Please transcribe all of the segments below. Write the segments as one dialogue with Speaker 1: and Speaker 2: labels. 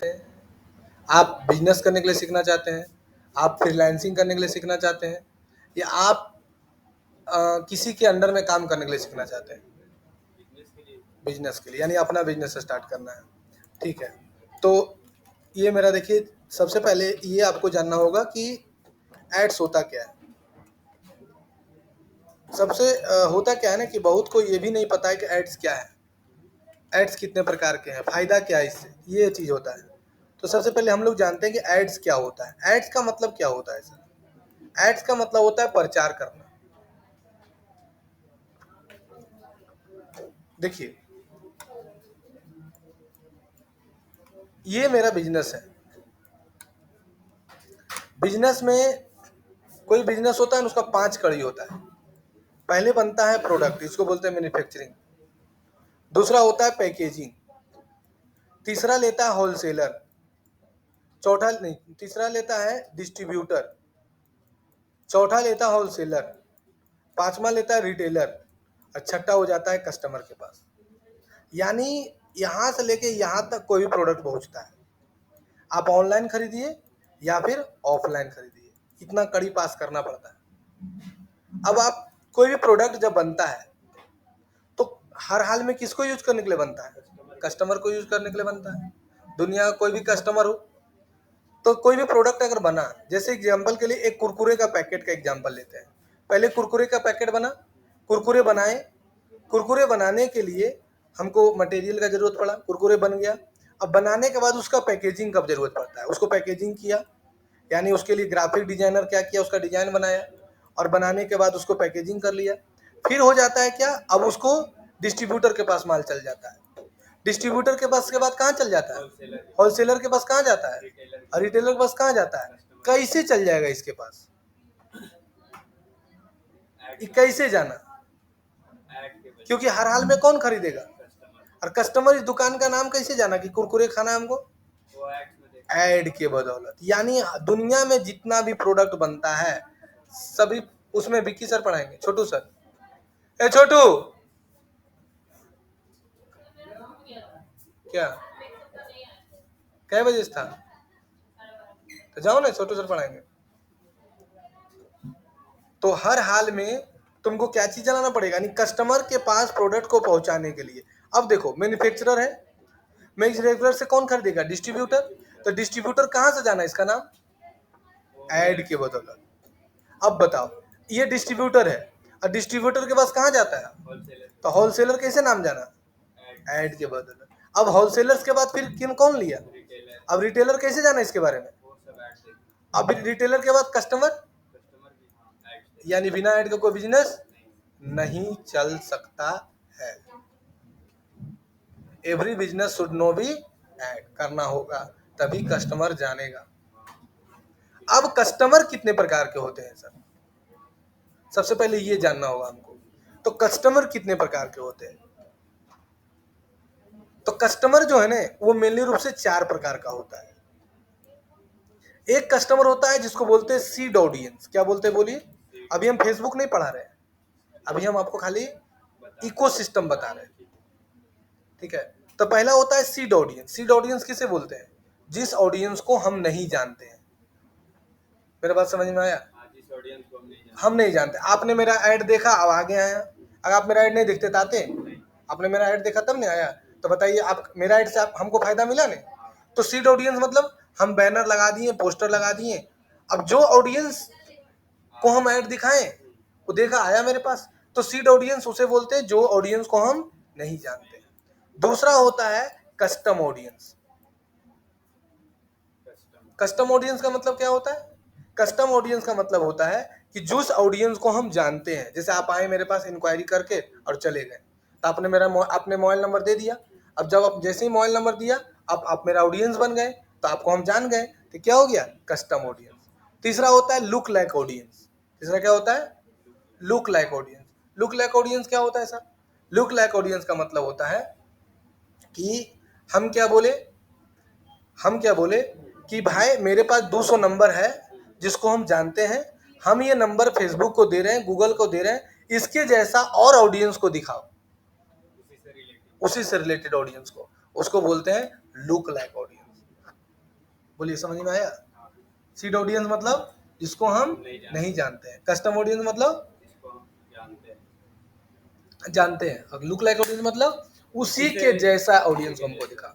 Speaker 1: हैं, आप बिजनेस करने के लिए सीखना चाहते हैं, आप फ्रीलांसिंग करने के लिए सीखना चाहते हैं, या आप किसी के अंडर में काम करने के लिए सीखना चाहते हैं? बिजनेस के लिए, यानी अपना बिजनेस स्टार्ट करना है। ठीक है, तो ये मेरा देखिए, सबसे पहले ये आपको जानना होगा कि एड्स होता क्या है। सबसे होता क्या है ना कि बहुत को ये भी नहीं पता है कि एड्स क्या है, एड्स कितने प्रकार के हैं, फायदा क्या है इससे, ये चीज़ होता है। तो सबसे पहले हम लोग जानते हैं कि एड्स क्या होता है। एड्स का मतलब क्या होता है सर? एड्स का मतलब होता है प्रचार करना। देखिए, ये मेरा बिजनेस है। बिजनेस में कोई बिजनेस होता है ना, उसका 5 कड़ी होता है। पहले बनता है प्रोडक्ट, इसको बोलते हैं मैन्युफैक्चरिंग। दूसरा होता है पैकेजिंग। तीसरा लेता है होलसेलर। चौथा नहीं, तीसरा लेता है डिस्ट्रीब्यूटर। चौथा लेता है होलसेलर। पांचवा लेता है रिटेलर। और छठा हो जाता है कस्टमर के पास। यानी यहाँ से लेके यहाँ तक कोई भी प्रोडक्ट पहुँचता है, आप ऑनलाइन खरीदिए या फिर ऑफलाइन खरीदिए, इतना कड़ी पास करना पड़ता है। अब आप कोई भी प्रोडक्ट जब बनता है तो हर हाल में किसको यूज करने के लिए बनता है? कस्टमर को यूज करने के लिए बनता है। दुनिया का कोई भी कस्टमर हो, तो कोई भी प्रोडक्ट अगर बना, जैसे एग्जांपल के लिए एक कुरकुरे का पैकेट का एग्जांपल लेते हैं। पहले कुरकुरे का पैकेट बना, कुरकुरे बनाए, कुरकुरे बनाने के लिए हमको मटेरियल का जरूरत पड़ा, कुरकुरे बन गया। अब बनाने के बाद उसका पैकेजिंग का जरूरत पड़ता है, उसको पैकेजिंग किया, यानी उसके लिए ग्राफिक डिजाइनर क्या किया, उसका डिजाइन बनाया, और बनाने के बाद उसको पैकेजिंग कर लिया। फिर हो जाता है क्या, अब उसको डिस्ट्रीब्यूटर के पास माल चल जाता है। डिस्ट्रीब्यूटर के पास के बाद कहाँ चल जाता है? होलसेलर के पास कहाँ जाता है? और रिटेलर के पास कहाँ जाता है? कैसे चल जाएगा इसके पास? कैसे जाना? क्योंकि हर हाल में कौन खरीदेगा? और कस्टमर इस दुकान का नाम कैसे जाना कि कुरकुरे खाना हमको? एड के बदौलत। यानी दुनिया में जितना भी प्रोडक्ट बनता है सभी उसमें विक्की सर पढ़ाएंगे। छोटू सर, ए छोटू, क्या कै बजे से था? तो जाओ ना, छोटू सर पढ़ाएंगे। तो हर हाल में तुमको क्या चीज चलाना पड़ेगा, यानी कस्टमर के पास प्रोडक्ट को पहुंचाने के लिए। अब देखो, मैन्युफैक्चरर है, मैन्युफैक्चरर से कौन खरीदेगा? डिस्ट्रीब्यूटर। तो डिस्ट्रीब्यूटर कहाँ से जाना इसका नाम? एड के बदौलत। अब बताओ, ये डिस्ट्रीब्यूटर है, और डिस्ट्रीब्यूटर के पास कहाँ जाता है? तो होलसेलर कैसे नाम जाना? एड के बदौलत। अब होलसेलर्स के बाद फिर किन कौन लिया? अब रिटेलर कैसे जाना इसके बारे में? अब रिटेलर के बाद कस्टमर, यानी बिना ऐड का कोई बिजनेस नहीं चल सकता है। Every business should no be ad करना होगा, तभी कस्टमर जानेगा। अब कस्टमर कितने प्रकार के होते हैं सर? सबसे पहले ये जानना होगा हमको। तो कस्टमर कितने प्रकार के होते हैं? तो कस्टमर जो है ना, वो मेनली रूप से 4 प्रकार का होता है। एक कस्टमर होता है जिसको बोलते हैं सीड ऑडियंस। क्या बोलते हैं बोलिए? अभी हम फेसबुक नहीं पढ़ा रहे हैं, अभी हम आपको खाली इकोसिस्टम बता रहे हैं। ठीक है, तो पहला होता है सीड ऑडियंस। सीड ऑडियंस किसे बोलते हैं? जिस ऑडियंस को हम नहीं जानते हैं। मेरा बात समझ में आया? हम नहीं जानते। आपने मेरा ऐड देखा, अब आगे आया। अगर आप मेरा ऐड नहीं देखते तो आते? आपने मेरा ऐड देखा तब नहीं आया। तो बताइए, आप मेरा ऐड से आप हमको फायदा मिला नहीं? तो सीड ऑडियंस मतलब हम बैनर लगा दिए, पोस्टर लगा दिए, अब जो ऑडियंस को हम ऐड दिखाएं वो देखा, आया मेरे पास। तो सीड ऑडियंस उसे बोलते हैं जो ऑडियंस को हम नहीं जानते। दूसरा होता है कस्टम ऑडियंस। कस्टम ऑडियंस का मतलब क्या होता है? कस्टम ऑडियंस का मतलब होता है कि जिस ऑडियंस को हम जानते हैं, जैसे आप आए मेरे पास इंक्वायरी करके और चले गए, तो आपने मोबाइल नंबर दे दिया। अब जब आप जैसे ही मोबाइल नंबर दिया, आप मेरा ऑडियंस बन गए, तो आपको हम जान गए, तो क्या हो गया? Custom audience. तीसरा होता है लुक लाइक ऑडियंस। तीसरा क्या होता है? Look like audience. Look like audience क्या होता है सर? लुक लाइक ऑडियंस का मतलब होता है कि हम क्या बोले, कि भाई मेरे पास 200 नंबर है जिसको हम जानते हैं, हम ये नंबर फेसबुक को दे रहे हैं, गूगल को दे रहे हैं, इसके जैसा और ऑडियंस को दिखाओ, उसी से रिलेटेड ऑडियंस को, उसको बोलते हैं लुक लाइक ऑडियंस। बोलिए, समझ में आया? सीड ऑडियंस मतलब जिसको हम नहीं जानते हैं। कस्टम ऑडियंस मतलब
Speaker 2: जिसको हम
Speaker 1: जानते हैं। और लुक लाइक ऑडियंस मतलब उसी के जैसा ऑडियंस को हमको दिखा।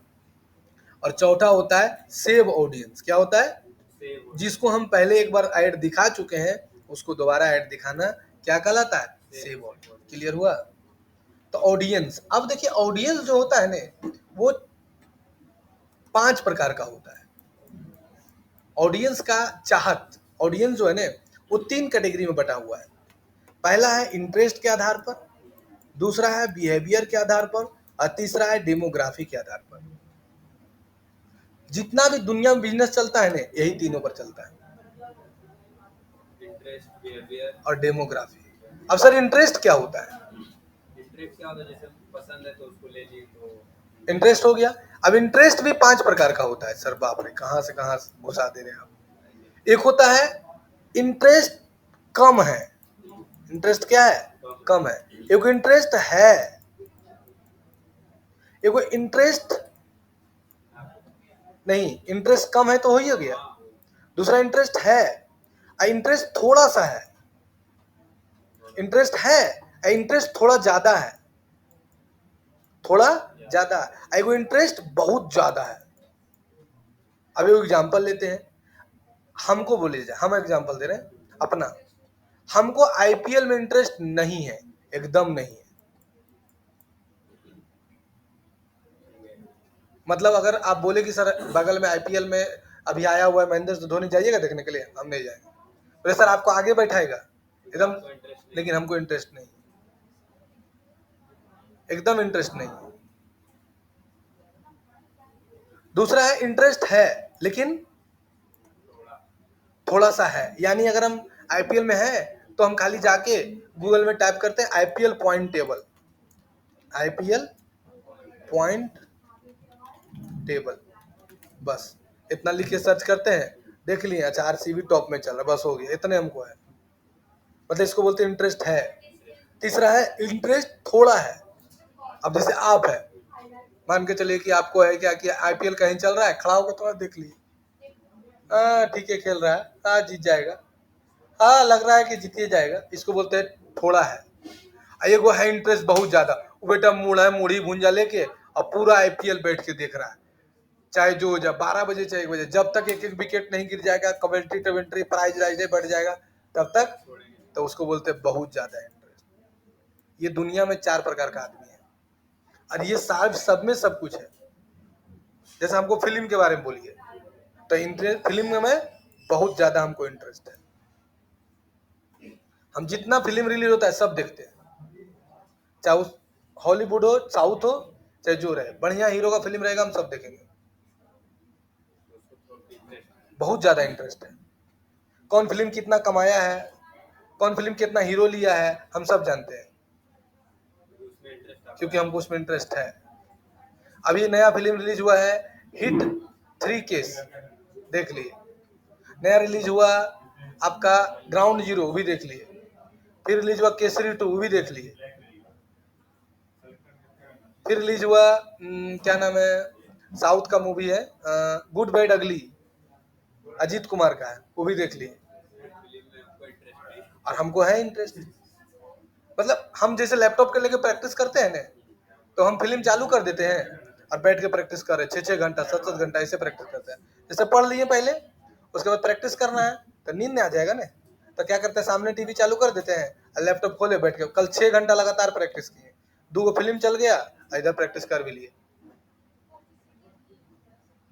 Speaker 1: और चौथा होता है सेव ऑडियंस। क्या होता है? जिसको हम पहले एक बार ऐड दिखा चुके हैं उसको दोबारा ऐड दिखाना क्या कहलाता है? Save audience. क्लियर हुआ? तो ऑडियंस, अब देखिए ऑडियंस जो होता है ना वो 5 प्रकार का होता है। ऑडियंस का चाहत, ऑडियंस जो है ना वो 3 कैटेगरी में बटा हुआ है। पहला है इंटरेस्ट के आधार पर, दूसरा है बिहेवियर के आधार पर, और तीसरा है डेमोग्राफी के आधार पर। जितना भी दुनिया में बिजनेस चलता है ना यही तीनों पर चलता है,
Speaker 2: इंटरेस्ट, बिहेवियर
Speaker 1: और डेमोग्राफी। अब सर इंटरेस्ट क्या होता है?
Speaker 2: इंटरेस्ट क्या होता है? जैसे पसंद है तो उसको ले ली तो
Speaker 1: इंटरेस्ट हो गया। अब इंटरेस्ट भी 5 प्रकार का होता है। सर बाप रे, कहाँ से कहाँ घुसा दे रहे हैं आप। एक होता है इंटरेस्ट कम है। इंटरेस्ट क्या है? कम है। एक इंटरेस्ट है, एक इंटरेस्ट नहीं, इंटरेस्ट कम है तो हो ही गया। दूसरा इंटरेस्ट है, इंटरेस्ट थोड़ा सा है। इंटरेस्ट है, इंटरेस्ट थोड़ा ज्यादा है, थोड़ा ज्यादा है। एक इंटरेस्ट बहुत ज्यादा है। अब एक एग्जांपल लेते हैं। हमको बोले जाए, हम एग्जांपल दे रहे हैं अपना। हमको आईपीएल में इंटरेस्ट नहीं है, एकदम नहीं है। मतलब अगर आप बोले कि सर बगल में आईपीएल में अभी आया हुआ है महेंद्र धोनी, जाइएगा देखने के लिए? हम नहीं जाएंगे। बोले सर आपको आगे बैठाएगा एकदम, लेकिन हमको इंटरेस्ट नहीं, एकदम इंटरेस्ट नहीं। दूसरा है इंटरेस्ट है लेकिन थोड़ा सा है। यानी अगर हम आईपीएल में है तो हम खाली जाके गूगल में टाइप करते हैं IPL point table, IPL point table, बस इतना लिख के सर्च करते हैं, देख लिए अच्छा आरसीबी टॉप में चल रहा, बस हो गया। इतने हमको है, मतलब इसको बोलते हैं इंटरेस्ट है। तीसरा है इंटरेस्ट थोड़ा है। अब जैसे आप है, मान के चलिए कि आपको है क्या कि आईपीएल कहीं चल रहा है, खड़ा होकर थोड़ा देख लिए, हाँ ठीक है खेल रहा है, हाँ जीत जाएगा, हाँ लग रहा है कि जीत जाएगा, इसको बोलते हैं थोड़ा है। एक वो है इंटरेस्ट बहुत ज्यादा, वो बेटा मूड है मुड़ी भुंजा लेके और पूरा आईपीएल बैठ के देख रहा है, चाहे जो हो जाए 12 बजे चाहे 1 बजे, जब तक एक एक विकेट नहीं गिर जाएगा, कमेंट्री टमेंट्री प्राइज राइज बढ़ जाएगा तब तक, तो उसको बोलते हैं बहुत ज्यादा इंटरेस्ट। ये दुनिया में 4 प्रकार का आदमी है, और ये सब में सब कुछ है। जैसे हमको फिल्म के बारे में बोलिए तो इंटरेस्ट, फिल्म में बहुत ज्यादा हमको इंटरेस्ट है। हम जितना फिल्म रिलीज होता है सब देखते हैं, चाहे हॉलीवुड हो, साउथ हो, चाहे जो रहे, बढ़िया हीरो का फिल्म रहेगा हम सब देखेंगे। बहुत ज्यादा इंटरेस्ट है। कौन फिल्म कितना कमाया है, कौन फिल्म कितना हीरो लिया है, हम सब जानते हैं, क्योंकि हमको उसमें इंटरेस्ट है। अभी नया फिल्म रिलीज हुआ है हिट 3 केस, देख लिए। नया रिलीज हुआ आपका ग्राउंड जीरो, भी देख लिए। फिर रिलीज हुआ केसरी 2, भी देख लिए। फिर रिलीज हुआ क्या नाम है, साउथ का मूवी है गुड बैड अगली, अजीत कुमार का है, वो भी देख लिए। और हमको है इंटरेस्ट, मतलब हम जैसे लैपटॉप के लेके प्रैक्टिस करते हैं ना, तो हम फिल्म चालू कर देते हैं और बैठ के प्रैक्टिस कर रहे 6-6 घंटा 7-7 घंटा ऐसे प्रैक्टिस करते हैं। जैसे पढ़ लिए पहले, उसके बाद प्रैक्टिस करना है तो नींद नहीं आ जाएगा ना, तो क्या करते हैं सामने टीवी चालू कर देते हैं और लैपटॉप खोले बैठ के, कल 6 घंटा लगातार प्रैक्टिस किए, 2 फिल्म चल गया, इधर प्रैक्टिस कर भी लिए।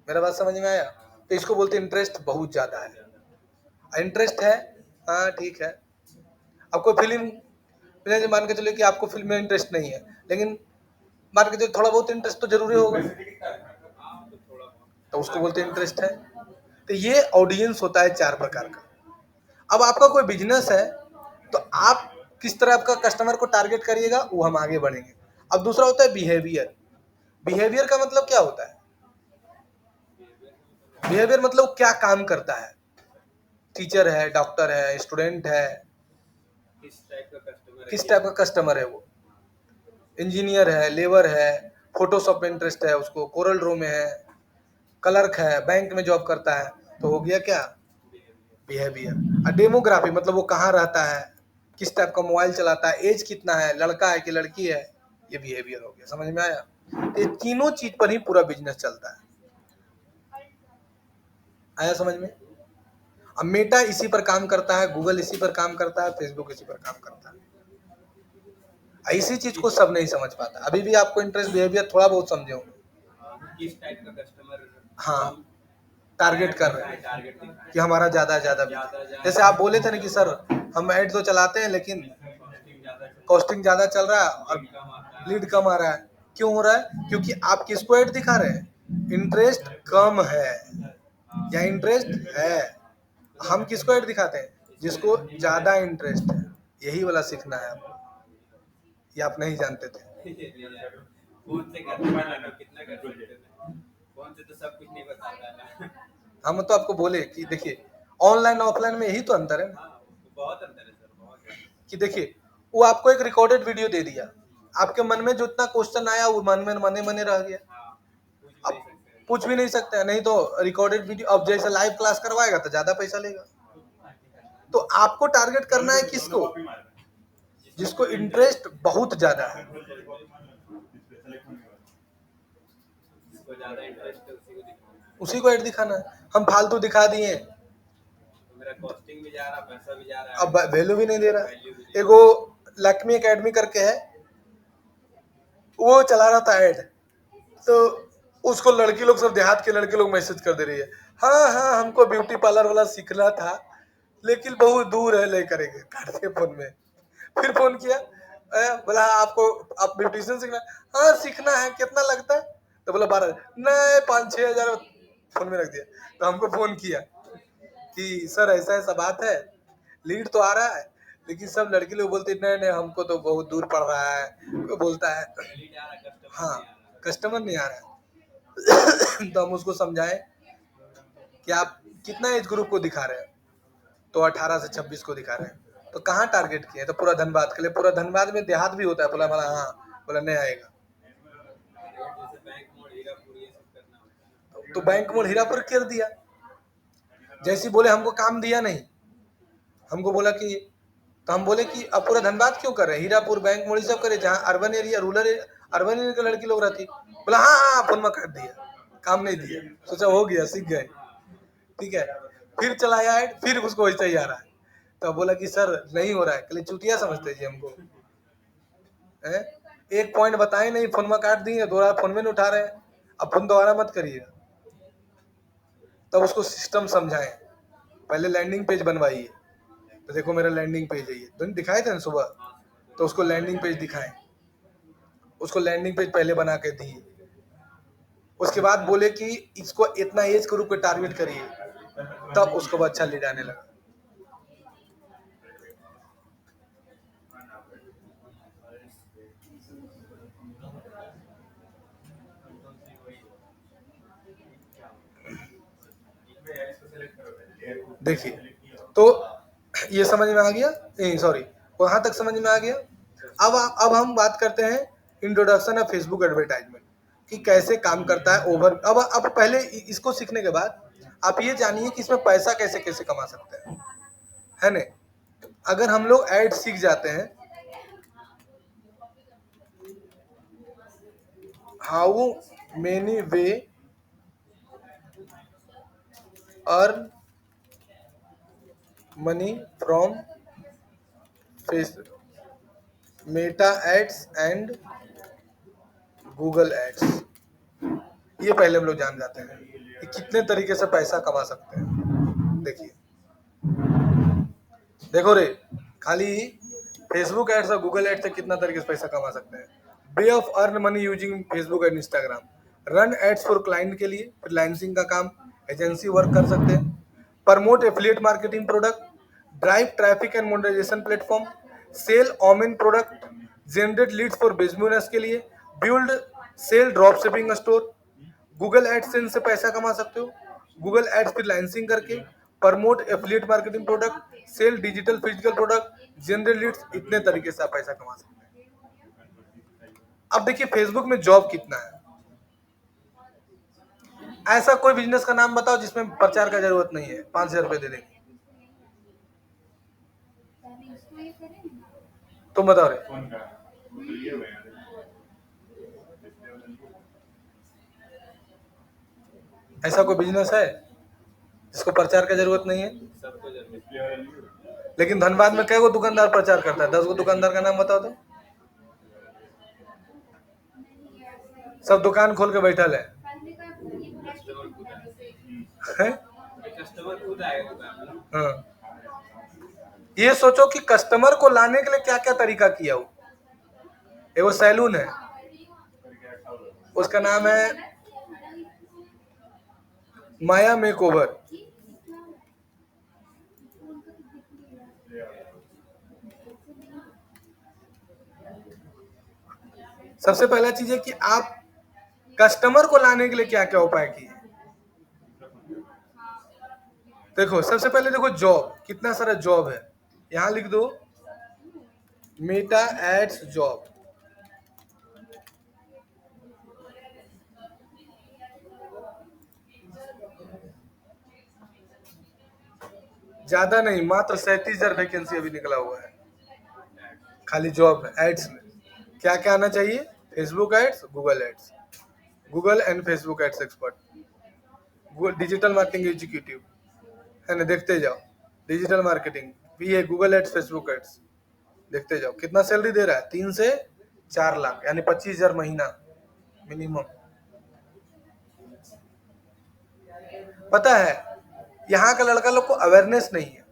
Speaker 1: मेरा बात समझ में आया? तो इसको बोलते हैं इंटरेस्ट बहुत ज्यादा है। इंटरेस्ट है, हाँ ठीक है। अब कोई फिल्म मान के चलिए कि आपको फिल्म में इंटरेस्ट नहीं है, लेकिन मान के चलिए थोड़ा बहुत इंटरेस्ट तो जरूरी होगा, तो उसको बोलते हैं इंटरेस्ट है। तो ये ऑडियंस होता है 4 प्रकार का। अब आपका कोई बिजनेस है तो आप किस तरह आपका कस्टमर को टारगेट करिएगा वो हम आगे बढ़ेंगे। अब दूसरा होता है बिहेवियर। बिहेवियर का मतलब क्या होता है? बिहेवियर मतलब क्या काम करता है, टीचर है, डॉक्टर है, स्टूडेंट है, किस टाइप का कस्टमर है वो, इंजीनियर है, लेबर है, फोटोशॉप में इंटरेस्ट है उसको, कोरल ड्रो में है, क्लर्क है, बैंक में जॉब करता है, तो हो गया क्या, बिहेवियर। और डेमोग्राफी मतलब वो कहाँ रहता है, किस टाइप का मोबाइल चलाता है, एज कितना है, लड़का है कि लड़की है, ये बिहेवियर हो गया। समझ में आया? ये तीनों चीज पर ही पूरा बिजनेस चलता है। आया समझ में? अब मेटा इसी पर काम करता है, गूगल इसी पर काम करता है, फेसबुक इसी पर काम करता है। इसी चीज को सब नहीं समझ पाता। अभी भी आपको इंटरेस्ट बिहेवियर थोड़ा बहुत समझे होंगे।
Speaker 2: किस टाइप का कस्टमर
Speaker 1: हाँ, टारगेट कर रहे हैं
Speaker 2: टारगेट दिखा
Speaker 1: कि हमारा ज्यादा ज्यादा बिके। जैसे आप बोले थे ना कि सर हम ऐड तो चलाते हैं लेकिन कॉस्टिंग ज्यादा चल रहा है और लीड कम आ रहा है। क्यों हो रहा है? क्योंकि आप किसको ऐड दिखा रहे हैं? इंटरेस्ट कम है या इंटरेस्ट है। हम किसको ऐड दिखाते हैं? जिसको ज्यादा इंटरेस्ट है। यही वाला सीखना है आपको, ये आप नहीं जानते थे।
Speaker 2: फोन से कितना कर सकते थे, फोन से तो सब कुछ नहीं बताता है।
Speaker 1: हम तो आपको बोले कि देखिए ऑनलाइन ऑफलाइन में यही तो अंतर है ना,
Speaker 2: बहुत अंतर है सर, बहुत
Speaker 1: कि देखिए वो आपको एक रिकॉर्डेड वीडियो दे दिया, आपके मन में जो इतना क्वेश्चन आया वो मन में मने मने रह गया। अब पूछ भी नहीं सकते हैं, नहीं तो रिकॉर्डेड वीडियो, अब जैसे लाइव क्लास करवाएगा तो ज्यादा पैसा लेगा। तो आपको टारगेट करना है किसको? जिसको इंटरेस्ट बहुत ज्यादा है।
Speaker 2: ज्यादा इंटरेस्ट है उसी को दिखाना है।
Speaker 1: उसी को ऐड दिखाना है। हम फालतू दिखा दिए,
Speaker 2: तो मेरा कॉस्टिंग भी जा रहा, पैसा भी जा रहा है,
Speaker 1: अब वैल्यू भी नहीं दे रहा। एगो लक्ष्मी एकेडमी करके है, वो चला रहा था ऐड, तो उसको लड़की लोग, सब देहात के लड़के लोग मैसेज कर दे रही है, हाँ हाँ हमको ब्यूटी पार्लर वाला सीखना था लेकिन बहुत दूर है, ले करेंगे, काट दिए फोन में। फिर फोन किया, बोला आपको आप ब्यूटिशियन सीखना? हाँ सीखना है, कितना लगता है? तो बोला 12,000। नहीं 5-6 हजार, फोन में रख दिया। तो हमको फोन किया कि सर ऐसा ऐसा बात है, लीड तो आ रहा है लेकिन सब लड़की लोग बोलते नहीं नहीं हमको तो बहुत दूर पड़ रहा है, तो बोलता है हाँ कस्टमर नहीं आ रहा है। तो हम उसको समझाएं कि आप कितना एज ग्रुप को दिखा रहे हैं, तो 18 से 26 को दिखा रहे हैं। तो कहाँ टारगेट किए? तो पूरा धनबाद के लिए। पूरा धनबाद में देहात भी होता है। बोला बोला हाँ, बोला नहीं आएगा। तो बैंक मोड़ हीरापुर कर दिया। जैसे बोले हमको काम दिया नहीं, हमको बोला कि, तो हम बोले कि अब पूरा धनबाद क्यों कर रहे हैं, हीरापुर बैंक मोड़ी सब करे, जहाँ urban area rural area, urban area के लड़की लोग रहती। बोला हाँ हाँ फोन में कर दिया, काम नहीं दिया। सोचा हो गया, सीख गए, ठीक है। फिर चलाया ऐड, फिर उसको वैसा ही आ रहा है। तो बोला कि सर नहीं हो रहा है। कल चुतिया समझते जी हमको है? एक पॉइंट बताए नहीं, फोन में काट दिए, दोबारा फोन में नहीं उठा रहे हैं। अब फोन दोबारा मत करिएगा। तब उसको सिस्टम समझाएं। पहले लैंडिंग पेज बनवाइए। तो देखो मेरा लैंडिंग पेज है, ये दिखाए थे ना सुबह, तो उसको लैंडिंग पेज दिखाएं। उसको लैंडिंग पेज पहले बना के दिए। उसके बाद बोले कि इसको इतना एज ग्रुप पे टारगेट करिए, तब उसको अच्छा लीड आने लगा। देखिए तो ये समझ में आ गया, नहीं सॉरी, वहां तक समझ में आ गया। अब हम बात करते हैं इंट्रोडक्शन ऑफ फेसबुक एडवर्टाइजमेंट, कि कैसे काम करता है ओवर। अब पहले इसको सीखने के बाद आप ये जानिए कि इसमें पैसा कैसे कैसे कमा सकते हैं, है ना? अगर हम लोग ऐड सीख जाते हैं, how many way earn money from face Meta ads and Google ads, ये पहले हम लोग जान जाते हैं कि कितने तरीके से पैसा कमा सकते हैं। देखिए देखो रे, खाली फेसबुक एड्स और गूगल एड्स से कितना तरीके से पैसा कमा सकते हैं। Way of earn money using Facebook and Instagram, run ads for client के लिए फ्रीलांसिंग का काम, एजेंसी वर्क कर सकते हैं। Promote affiliate marketing product, drive traffic and monetization platform, sell online product, generate leads for business के लिए, build sell dropshipping store. Google AdSense से पैसा कमा सकते हो, गूगल एड्स फ्रीलांसिंग करके, promote affiliate marketing product, sell digital physical product, general leads. इतने तरीके से आप पैसा कमा सकते हैं। अब देखिए फेसबुक में जॉब कितना है। ऐसा कोई बिजनेस का नाम बताओ जिसमें प्रचार का जरूरत नहीं है, 5,000 रुपये दे देंगे। तुम बताओ रे।
Speaker 2: फोन का वो तो ये हुआ यार।
Speaker 1: ऐसा कोई बिजनेस है जिसको प्रचार का जरूरत नहीं है?
Speaker 2: सबको जरूरत।
Speaker 1: लेकिन धनबाद में कई गो दुकानदार प्रचार करता है, 10 गो दुकानदार का नाम बताओ तो। सब दुकान खोल के बैठल है, हैं?
Speaker 2: कस्टमर खुद आएगा दुकान में।
Speaker 1: हाँ। ये सोचो कि कस्टमर को लाने के लिए क्या क्या तरीका किया हो। वो सैलून है, उसका नाम है माया मेकओवर। सबसे पहला चीज है कि आप कस्टमर को लाने के लिए क्या क्या उपाय किए। देखो सबसे पहले देखो जॉब, कितना सारा जॉब है, यहां लिख दो मेटा एड्स जॉब। ज्यादा नहीं, मात्र 37,000 वैकेंसी अभी निकला हुआ है खाली जॉब एड्स में। क्या क्या आना चाहिए? Facebook ads, Google ads, Google and Facebook ads expert, Google digital marketing executive, है ना, देखते जाओ। डिजिटल मार्केटिंग भी है, गूगल एड्स, फेसबुक एड्स, देखते जाओ। कितना सैलरी दे रहा है? 3 से 4 लाख, यानी 25,000 महीना मिनिमम। पता है यहाँ का लड़का लोग को अवेयरनेस नहीं है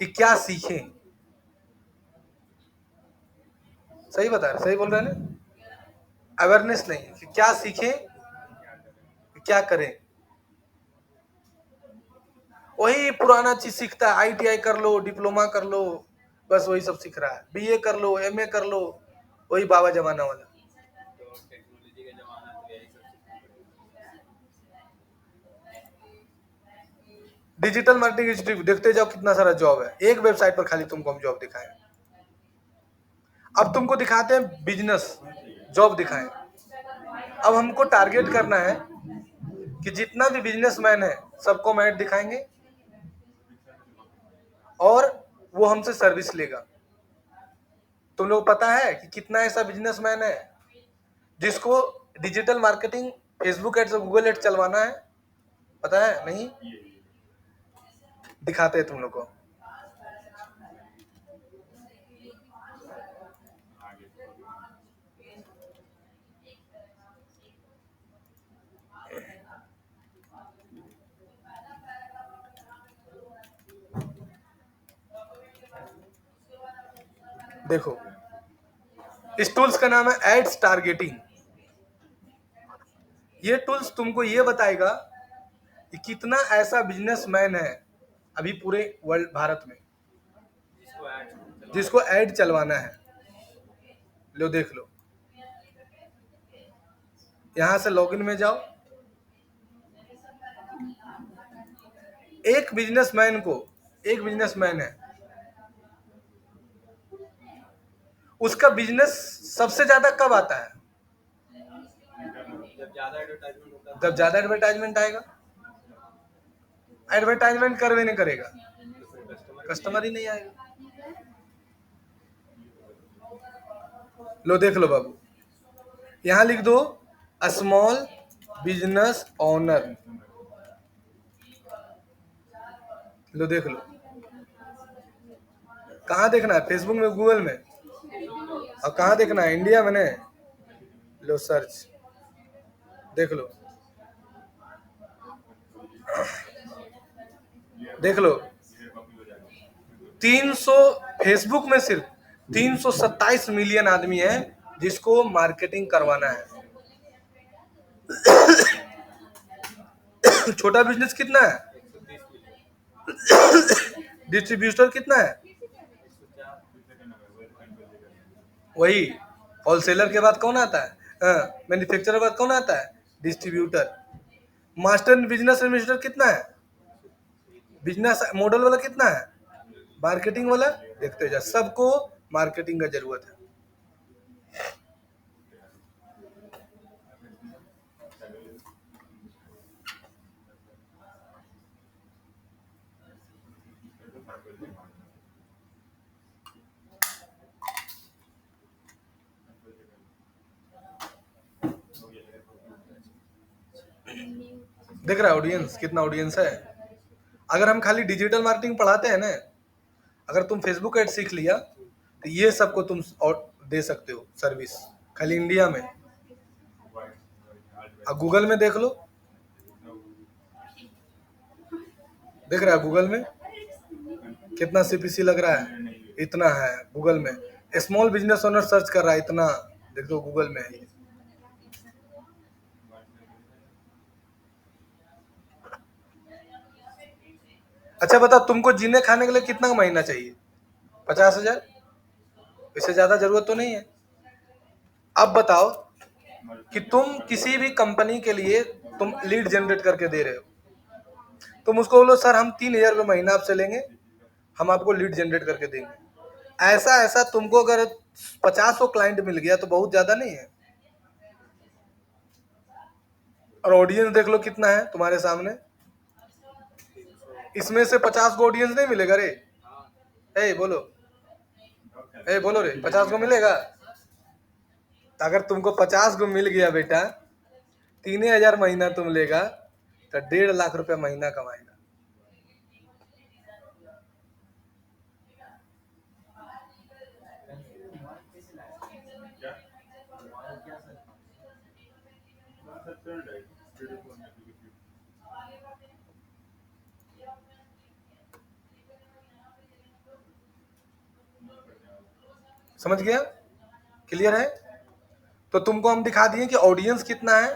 Speaker 1: कि क्या सीखें। सही बता रहे, सही बोल रहे हैं ना? अवेयरनेस नहीं है कि क्या सीखें, क्या करें। वही पुराना चीज सीखता है, ITI कर लो, डिप्लोमा कर लो, बस वही सब सीख रहा है। BA कर लो, MA कर लो, वही बाबा जमाना वाला।
Speaker 2: तो टेक्नोलॉजी का जमाना तो यही सब
Speaker 1: डिजिटल मार्केटिंग इंस्टीट्यूट देखते जाओ, कितना सारा जॉब है। एक वेबसाइट पर खाली तुमको हम जॉब दिखाएं। अब तुमको दिखाते हैं बिजनेस जॉब दिखाएं। अब हमको टारगेट करना है कि जितना भी बिजनेसमैन है सबको हम ऐड दिखाएंगे और वो हमसे सर्विस लेगा। तुम लोग पता है कि कितना ऐसा बिजनेसमैन है जिसको डिजिटल मार्केटिंग, फेसबुक एड्स और गूगल एड्स चलवाना है? पता है? नहीं? दिखाते हैं तुम लोग को। देखो इस टूल्स का नाम है एड्स टारगेटिंग। ये टूल्स तुमको ये बताएगा कि कितना ऐसा बिजनेसमैन है अभी पूरे वर्ल्ड, भारत में, जिसको ऐड चलवाना है। लो देख लो, यहां से लॉगिन में जाओ। एक बिजनेसमैन है, उसका बिजनेस सबसे ज्यादा कब आता है?
Speaker 2: जब ज्यादा एडवर्टाइजमेंट होता है।
Speaker 1: जब ज्यादा एडवर्टाइजमेंट आएगा। एडवर्टाइजमेंट करवे नहीं करेगा, कस्टमर ही नहीं आएगा। लो देख लो बाबू, यहां लिख दो स्मॉल बिजनेस ओनर। लो देख लो, कहाँ देखना है? फेसबुक में, गूगल में, और कहाँ देखना है? इंडिया में ने। लो सर्च, देख लो, देख लो 300, फेसबुक में सिर्फ 327 मिलियन आदमी है जिसको मार्केटिंग करवाना है। छोटा बिजनेस कितना है?
Speaker 2: 130
Speaker 1: डिस्ट्रीब्यूटर कितना है? वही होलसेलर के बाद कौन आता है? मैन्युफैक्चरर के बाद कौन आता है? डिस्ट्रीब्यूटर। मास्टर बिजनेस एडमिनिस्ट्रेटर कितना है? बिजनेस मॉडल वाला कितना है? मार्केटिंग वाला। देखते जा, सबको मार्केटिंग का जरूरत है। देख रहा है ऑडियंस, कितना ऑडियंस है। अगर हम खाली डिजिटल मार्केटिंग पढ़ाते हैं ना, अगर तुम फेसबुक एड सीख लिया तो ये सबको तुम और दे सकते हो सर्विस, खाली इंडिया में। अब गूगल में देख लो, देख रहा है गूगल में कितना सीपीसी लग रहा है, इतना है गूगल में। स्मॉल बिजनेस ओनर सर्च कर रहा है, इतना देखो गूगल में है। अच्छा बता, तुमको जीने खाने के लिए कितना महीना चाहिए? 50,000? इससे ज्यादा जरूरत तो नहीं है। अब बताओ कि तुम किसी भी कंपनी के लिए तुम लीड जनरेट करके दे रहे हो, तुम उसको बोलो सर हम 3,000 रुपये महीना आपसे लेंगे, हम आपको लीड जनरेट करके देंगे। ऐसा ऐसा तुमको अगर 50 क्लाइंट मिल गया तो बहुत ज्यादा नहीं है। और ऑडियंस देख लो कितना है तुम्हारे सामने, इसमें से 50 को ऑडियंस नहीं मिलेगा रे? ए बोलो, ए बोलो रे, 50 को मिलेगा? तो अगर तुमको 50 को मिल गया बेटा, 3,000 महीना तुम लेगा तो 1.5 लाख रुपया महीना कमाएगा। समझ गया? क्लियर है? तो तुमको हम दिखा दिए कि ऑडियंस कितना है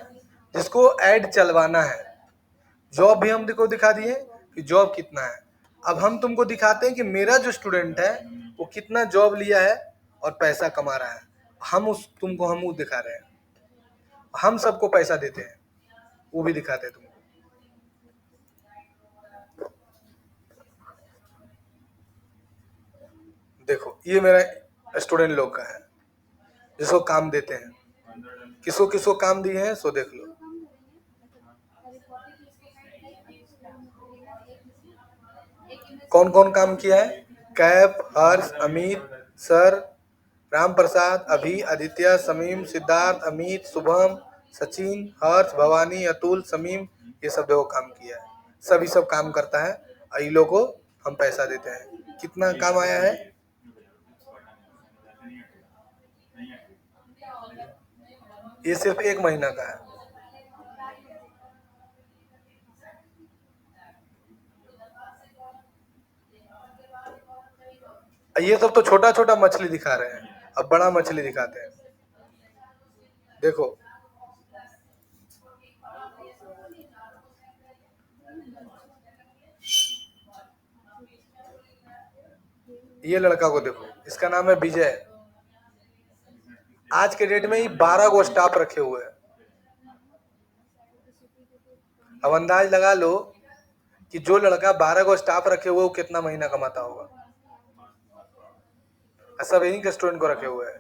Speaker 1: जिसको ऐड चलवाना है। जॉब भी हम देखो दिखा दिए कि जॉब कितना है। अब हम तुमको दिखाते हैं कि मेरा जो स्टूडेंट है वो कितना जॉब लिया है और पैसा कमा रहा है। हम उस तुमको हम वो दिखा रहे हैं, हम सबको पैसा देते हैं, वो भी दिखाते हैं तुमको। देखो ये मेरा स्टूडेंट लोग का है जिसको काम देते हैं, किसको किसको काम दिए हैं सो देख लो। कौन कौन काम किया है? कैप, हर्ष, अमित, सर, राम प्रसाद, अभी, आदित्य, समीम, सिद्धार्थ, अमित, शुभम, सचिन, हर्ष, भवानी, अतुल, समीम, ये सब देखो काम किया है। सभी सब काम करता है और इन लोगों को हम पैसा देते हैं। कितना काम आया है? ये सिर्फ 1 महीना का है। ये सब तो छोटा छोटा मछली दिखा रहे हैं, अब बड़ा मछली दिखाते हैं। देखो ये लड़का को देखो, इसका नाम है विजय। आज के डेट में ही 12 को स्टाफ रखे हुए हैं। अब अंदाज लगा लो कि जो लड़का 12 को स्टाफ रखे हुए वो कितना महीना कमाता होगा। सब यही के स्टूडेंट को रखे हुए हैं।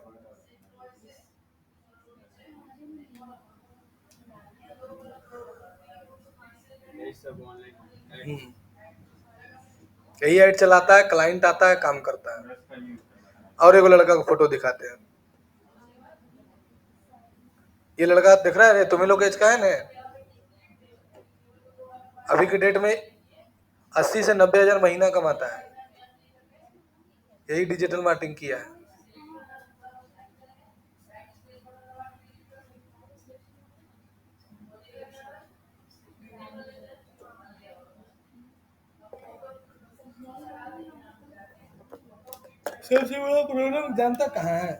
Speaker 2: यही सब ऑनलाइन
Speaker 1: यही ऐड चलाता है, क्लाइंट आता है, काम करता है। और एक लड़का को फोटो दिखाते हैं। ये लड़का दिख रहा है, तुम्हें लोग एज का है ना, अभी के डेट में 80 से 90 हजार महीना कमाता है। यही डिजिटल मार्केटिंग किया है। सबसे बड़ा प्रॉब्लम जानता कहाँ है?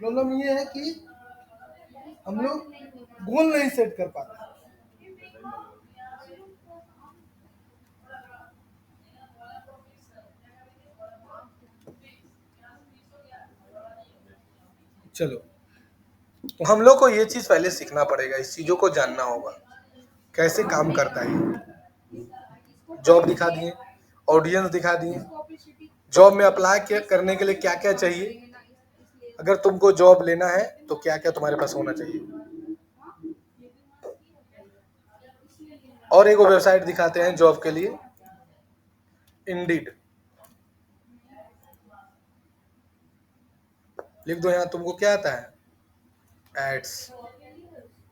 Speaker 1: प्रॉब्लम ये है कि हम लोग गोल नहीं सेट कर पाते। चलो, तो हम लोग को ये चीज पहले सीखना पड़ेगा, इस चीजों को जानना होगा कैसे काम करता है। जॉब दिखा दिए, ऑडियंस दिखा दिए, जॉब में अप्लाई करने के लिए क्या क्या चाहिए, अगर तुमको जॉब लेना है तो क्या क्या तुम्हारे पास होना चाहिए। और एक वेबसाइट दिखाते हैं जॉब के लिए, इंडीड। लिख दो यहाँ, तुमको क्या आता है? Ads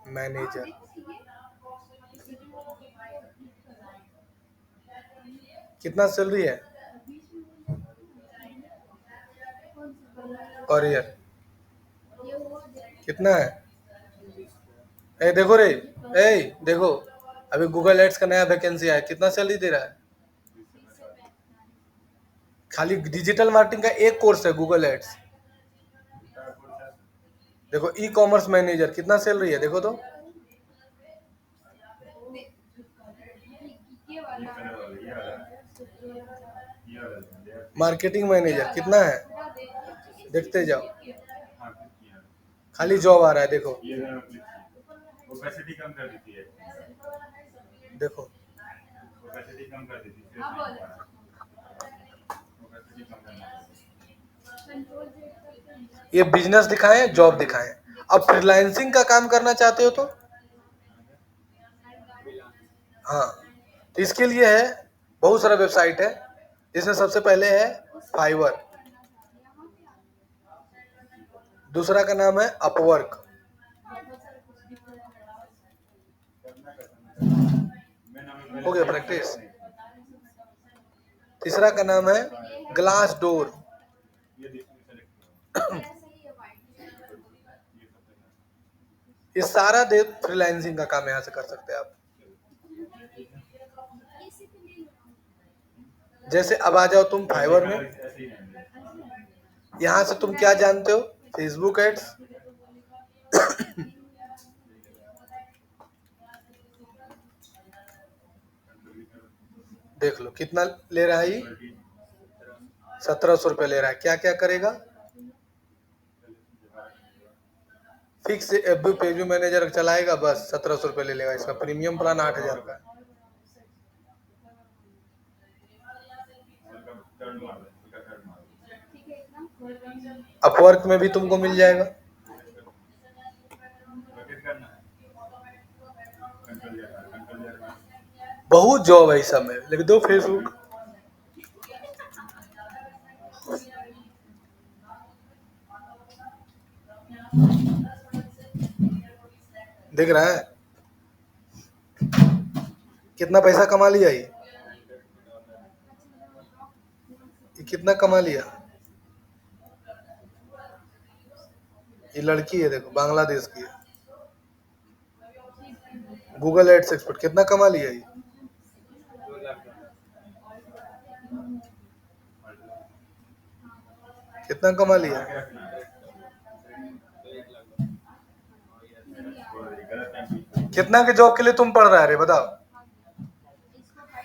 Speaker 1: manager. कितना सैलरी है? और ईयर कितना है? ए देखो रे, ए देखो, अभी गूगल एड्स का नया वैकेंसी आया, कितना सैलरी दे रहा है? खाली डिजिटल मार्केटिंग का एक कोर्स है गूगल एड्स। देखो ई कॉमर्स मैनेजर कितना सैलरी है देखो तो। मार्केटिंग मैनेजर कितना है? देखते जाओ, खाली जॉब आ रहा है देखो।
Speaker 2: ओपेसिटी कम कर देती है,
Speaker 1: देखो
Speaker 2: ओपेसिटी कम कर देती है, ओपेसिटी कम करना।
Speaker 1: ये बिजनेस दिखाएं, जॉब दिखाएं। अब फ्रीलांसिंग का काम करना चाहते हो तो हाँ, तो इसके लिए है बहुत सारा वेबसाइट है, जिसमें सबसे पहले है फाइवर, दूसरा का नाम है अपवर्क, हो गया प्रैक्टिस। तीसरा का नाम है ग्लास डोर। ये सारा दे फ्रीलांसिंग का काम यहाँ से कर सकते हैं आप। जैसे अब आ जाओ तुम फाइवर में, यहाँ से तुम क्या जानते हो? फेसबुक एड्स, देख लो कितना ले रहा है ये, 1700 रुपये ले रहा है। क्या क्या करेगा? फिक्स एफबी पेज मैनेजर चलाएगा, बस 1700 रुपये ले लेगा। इसका प्रीमियम प्लान 8000 का है। अपवर्क में भी तुमको मिल जाएगा। बहुत जॉब है सब में, लिख दो फेसबुक। देख रहा है कितना पैसा कमा लिया ये कितना कमा लिया। ये लड़की है देखो, बांग्लादेश की है, गूगल एड्स एक्सपर्ट, कितना कमा लिया ये? कितना कमा लिया? कितना के जॉब के लिए तुम पढ़ रहा है रे बताओ?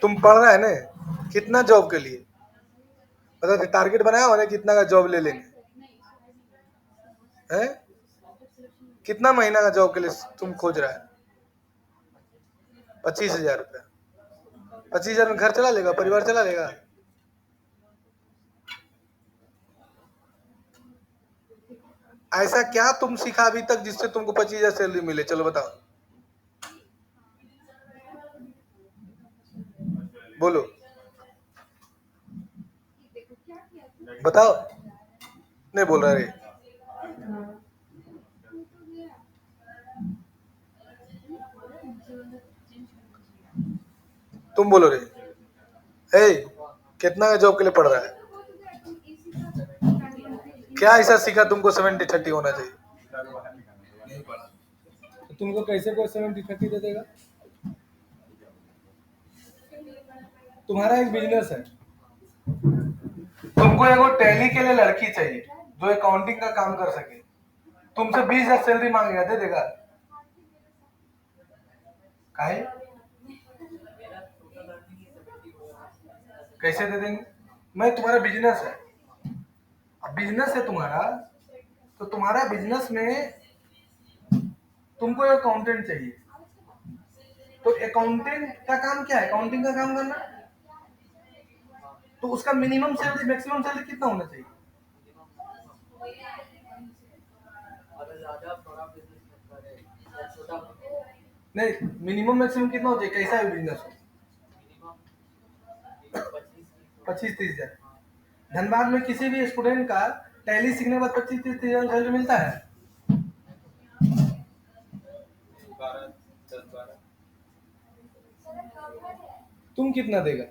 Speaker 1: तुम पढ़ रहा है ना, कितना जॉब के लिए बताओ? टारगेट बनाया हो ना कितना का जॉब ले लेंगे हैं? कितना महीना का जॉब के लिए तुम खोज रहा है? 25,000 रुपया। 25,000 में घर चला लेगा, परिवार चला लेगा? ऐसा क्या तुम सीखा अभी तक जिससे तुमको 25,000 सैलरी मिले? चलो बताओ, बोलो बताओ। नहीं बोल रहा रे, तुम बोलो रे। ए कितना का जॉब के लिए पढ़ रहा है? क्या ऐसा सीखा तुमको 70-30 होना चाहिए? तो तुमको कैसे कोई 70-30 दे देगा? तुम्हारा एक बिजनेस है, तुमको एगो टैली के लिए लड़की चाहिए जो अकाउंटिंग का काम कर सके, तुमसे 20,000 सैलरी मांगेगा, दे देगा? काहे? कैसे दे देंगे? मैं तुम्हारा बिजनेस है, अब बिजनेस है तुम्हारा, तो तुम्हारा बिजनेस में तुमको एक अकाउंटेंट चाहिए, तो अकाउंटेंट का काम क्या है? अकाउंटिंग का काम करना। तो उसका मिनिमम सैलरी मैक्सिमम सैलरी कितना होना चाहिए? नहीं, मिनिमम मैक्सिमम कितना हो चाहिए? कैसा है बिजनेस? 25-30 हजार। धनबाद में किसी भी स्टूडेंट का टैली सीखने के बाद 25-30 हजार सैलरी मिलता है? तुम कितना देगा?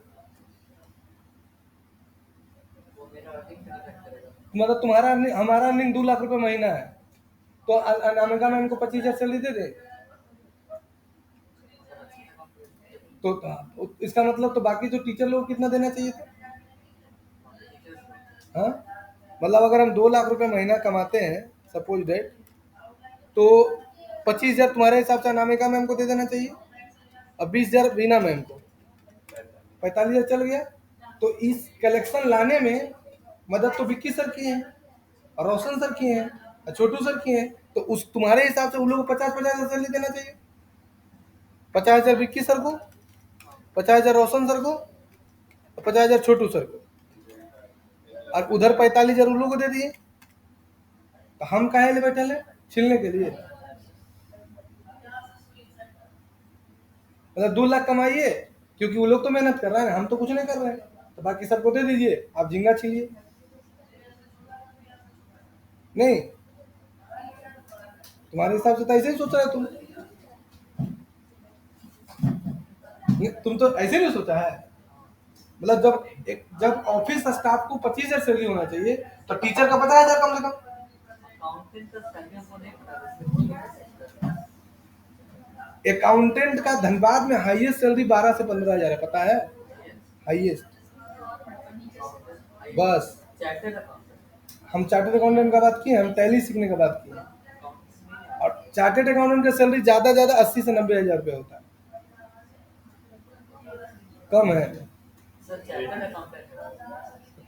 Speaker 1: मतलब तुम्हारा हमारा अर्निंग 2 लाख रुपए महीना है, तो अनामिका मैम को 25,000 सैलरी दे दे। तो इसका मतलब तो बाकी जो टीचर लोग कितना देना चाहिए था? हाँ, मतलब अगर हम 2 लाख रुपए महीना कमाते हैं सपोज डेट, तो 25,000 तुम्हारे हिसाब से अनामिका मैम को दे देना चाहिए और 20,000 रीना मैम को, 45,000 चल गया। तो इस कलेक्शन लाने में मदद तो विक्की सर की है और रोशन सर की है और छोटू सर की है, तो उस तुम्हारे हिसाब से उन लोगों को 50,000 सैलरी देना चाहिए। 50,000 विक्की सर को, 50,000 रोशन सर को और 50,000 छोटू सर को, और उधर 45,000 उन लोगों को दे दिए। तो हम काहे ले बैठे हैं? छिलने के लिए। मतलब 2 लाख कमाइए, क्योंकि वो लोग तो मेहनत कर रहे हैं, हम तो कुछ नहीं कर रहे हैं, तो बाकी सबको दे दीजिए, आप झींगा छीलिए। नहीं, तुम्हारे हिसाब से तो ऐसे ही सोच रहे हो तुम। तुम तो ऐसे नहीं सोचा है। मतलब जब ऑफिस स्टाफ को 25,000 सैलरी होना चाहिए, तो टीचर का 50,000 कम से कम। अकाउंटेंट का धनबाद में हाईएस्ट सैलरी 12 से 15,000 है, पता है? हाईएस्ट। बस हम चार्टर्ड अकाउंटेंट का बात किए, हम टैली सीखने का बात किए, और चार्टर्ड अकाउंटेंट का सैलरी ज्यादा 80 से 90,000 रुपये होता है, कम है।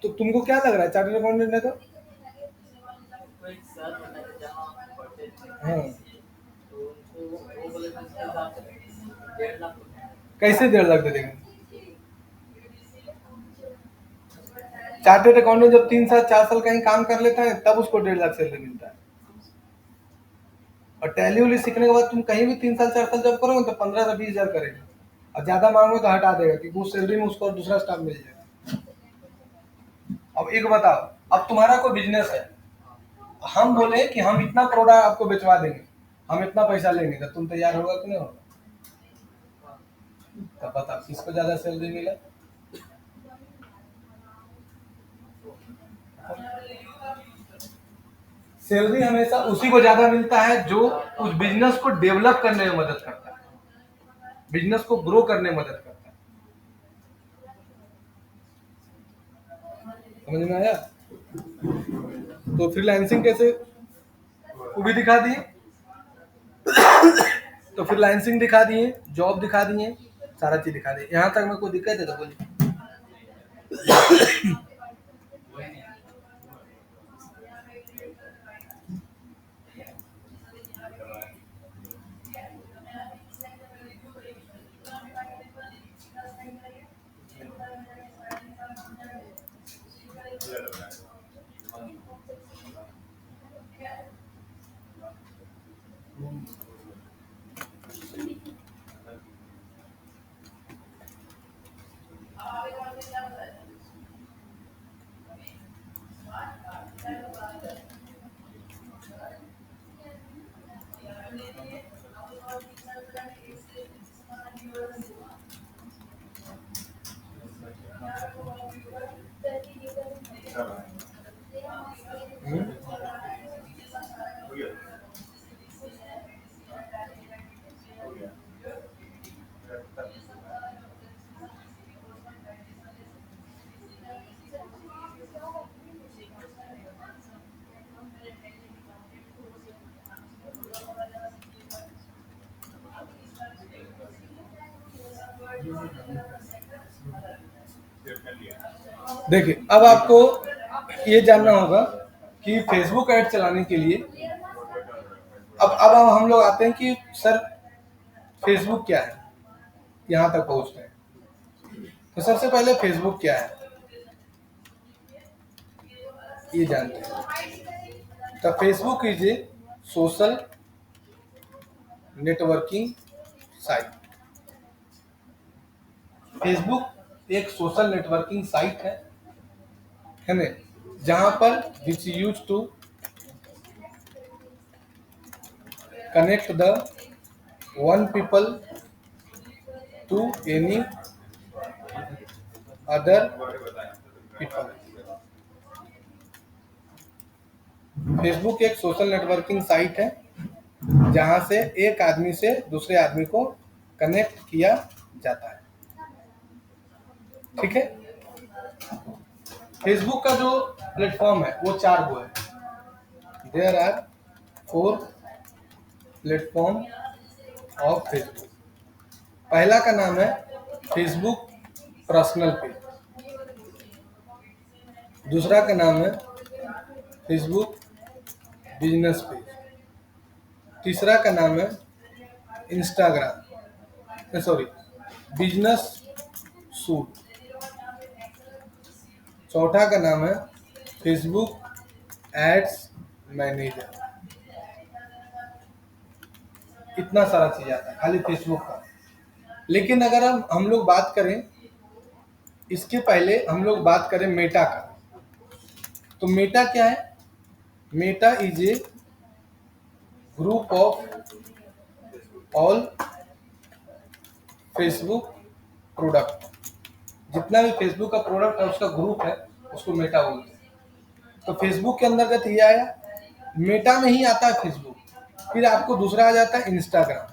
Speaker 1: तो तुमको क्या लग रहा है चार्टर्ड अकाउंटेंट है तो? हाँ, कैसे 1.5 लाख दे देंगे? चार्टर्ड अकाउंटेंट जब 3 साल 4 साल कहीं काम कर लेता है तब उसको 1.5 लाख सैलरी मिलता है, और टैली उली सीखने के बाद तुम कहीं भी 3 साल 4 साल जब करोगे तो 15 से 20,000 करेगा, और ज्यादा मांगोगे तो हटा देगा, क्योंकि उस सैलरी में उसको दूसरा स्टाफ मिल जाएगा। अब एक बताओ, अब तुम्हारा कोई बिजनेस है, हम बोले कि हम इतना प्रोडक्ट आपको बेचवा देंगे, हम इतना पैसा लेंगे, तो तुम तैयार होगा कि नहीं होगा? तब बताओ किसको ज्यादा सैलरी मिला? सैलरी हमेशा उसी को ज्यादा मिलता है जो उस बिजनेस को डेवलप करने में मदद करता है, बिजनेस को ग्रो करने में मदद करता है। समझ में आया? तो फ्रीलांसिंग कैसे, वो भी दिखा दिए। तो फ्रीलांसिंग दिखा दिए, जॉब दिखा दिए, सारा चीज दिखा दिए। यहाँ तक में कोई दिक्कत है तो बोलिए। देखिए, अब आपको ये जानना होगा कि फेसबुक ऐड चलाने के लिए, अब हम लोग आते हैं कि सर फेसबुक क्या है, यहाँ तक पहुँचते हैं। तो सबसे पहले फेसबुक क्या है ये जानते हैं। तो Facebook is a social networking site. Facebook एक सोशल नेटवर्किंग साइट है ना, जहां पर which use to connect the one people to any other people. Facebook एक सोशल नेटवर्किंग साइट है जहां से एक आदमी से दूसरे आदमी को कनेक्ट किया जाता है। ठीक है। फेसबुक का जो प्लेटफॉर्म है वो 4 गो है। There are 4 platform of Facebook. पहला का नाम है फेसबुक पर्सनल पेज। दूसरा का नाम है फेसबुक बिजनेस पेज। तीसरा का नाम है इंस्टाग्राम, सॉरी, बिजनेस सूट। चौथा का नाम है फेसबुक एड्स मैनेजर। इतना सारा चीज आता है खाली फेसबुक का। लेकिन अगर हम लोग बात करें, इसके पहले हम लोग बात करें मेटा का, तो मेटा क्या है? Meta is a group of all Facebook product. जितना भी फेसबुक का प्रोडक्ट है उसका ग्रुप है, उसको मेटा बोलते हैं। तो फेसबुक के अंतर्गत ये आया, मेटा में ही आता है फेसबुक। फिर आपको दूसरा आ जाता है इंस्टाग्राम,